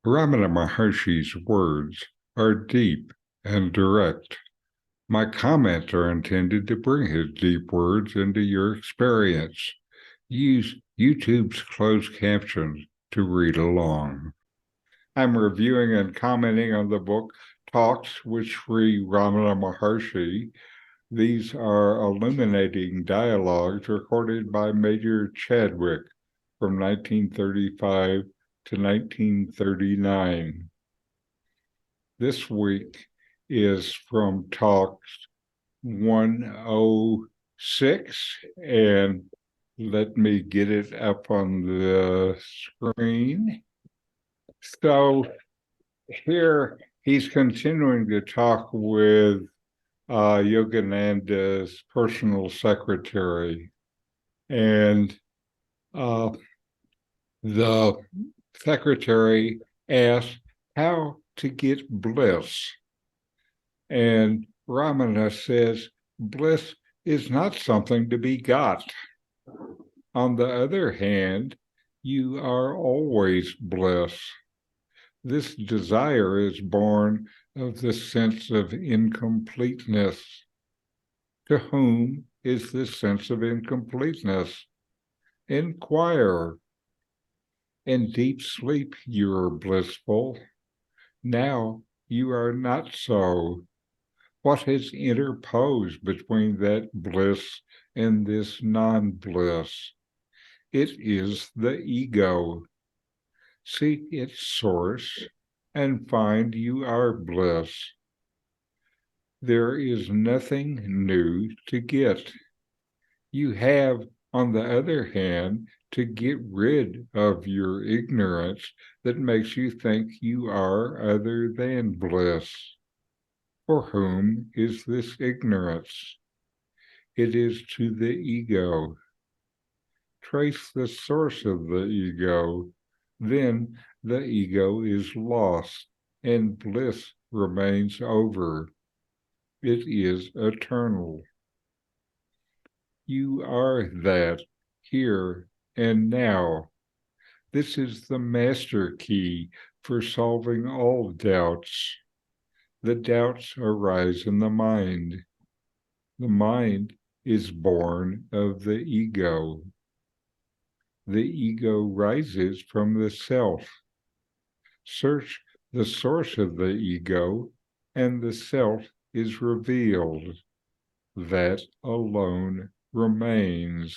Ramana Maharshi's words are deep and direct. My comments are intended to bring his deep words into your experience. Use YouTube's closed captions to read along. I'm reviewing and commenting on the book Talks with Sri Ramana Maharshi. These are illuminating dialogues recorded by Major Chadwick from 1935 to 1939. This week is from Talks 106, and let me get it up on the screen. So here he's continuing to talk with Yogananda's personal secretary, and the secretary asked how to get bliss. And Ramana says, bliss is not something to be got. On the other hand, you are always bliss. This desire is born of the sense of incompleteness. To whom is this sense of incompleteness? Enquire. In deep sleep you are blissful. Now you are not so. What has interposed between that bliss and this non-bliss? It is the ego. Seek its source and find you are bliss. There is nothing new to get. You have, on the other hand, to get rid of your ignorance that makes you think you are other than bliss. For whom is this ignorance? It is to the ego. Trace the source of the ego, then the ego is lost and bliss remains over. It is eternal. You are that here and now. This is the master key for solving all doubts. The doubts arise in the mind. The mind is born of the ego. The ego rises from the self. Search the source of the ego, and the self is revealed. That alone remains.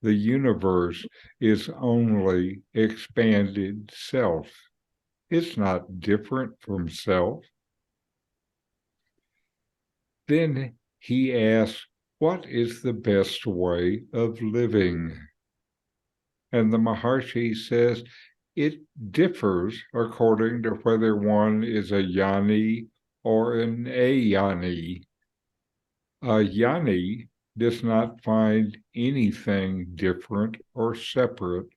The universe is only expanded self. It's not different from self. Then he asks, what is the best way of living? And the Maharshi says, it differs according to whether one is a yani or an ayani. A yani does not find anything different or separate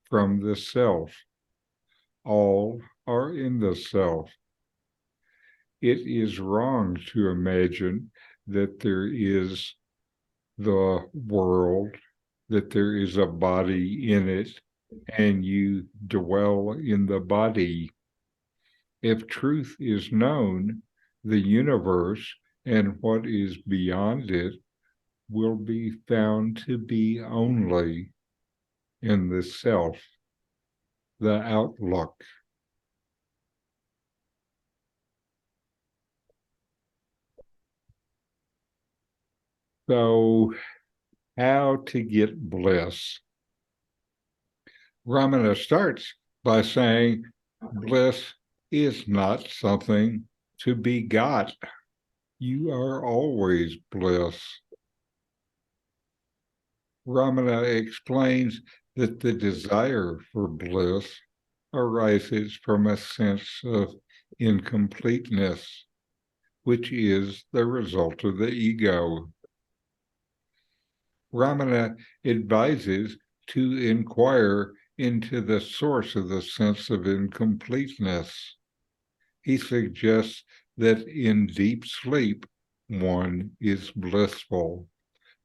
from the self. All are in the self. It is wrong to imagine that there is the world, that there is a body in it, and you dwell in the body. If truth is known, the universe and what is beyond it will be found to be only in the self, the outlook. So, how to get bliss? Ramana starts by saying bliss is not something to be got. You are always bliss. Ramana explains that the desire for bliss arises from a sense of incompleteness, which is the result of the ego. Ramana advises to inquire into the source of the sense of incompleteness. He suggests that in deep sleep, one is blissful,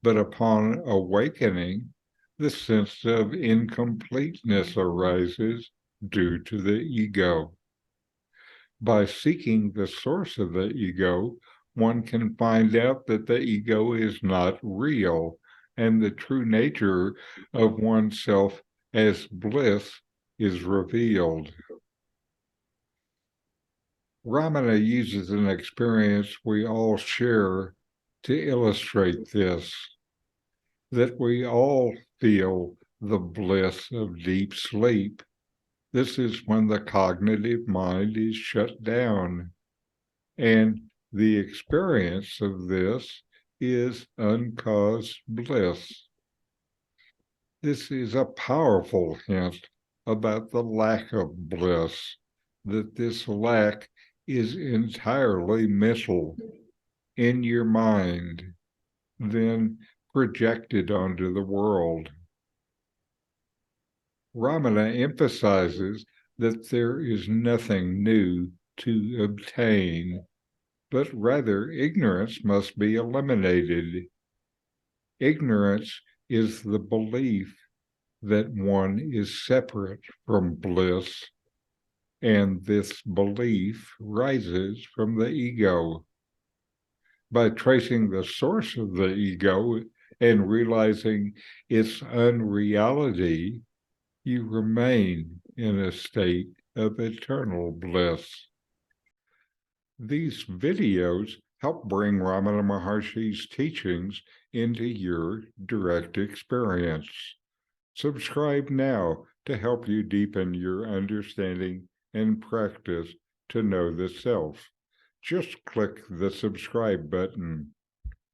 but upon awakening, the sense of incompleteness arises due to the ego. By seeking the source of the ego, one can find out that the ego is not real, and the true nature of oneself as bliss is revealed. Ramana uses an experience we all share to illustrate this, that we all feel the bliss of deep sleep. This is when the cognitive mind is shut down, and the experience of this is uncaused bliss. This is a powerful hint about the lack of bliss, that this lack is entirely mental, in your mind, then projected onto the world. Ramana emphasizes that there is nothing new to obtain, but rather ignorance must be eliminated. Ignorance is the belief that one is separate from bliss, and this belief rises from the ego. By tracing the source of the ego and realizing its unreality, you remain in a state of eternal bliss. These videos help bring Ramana Maharshi's teachings into your direct experience. Subscribe now to help you deepen your understanding and practice to know the self. Just click the subscribe button.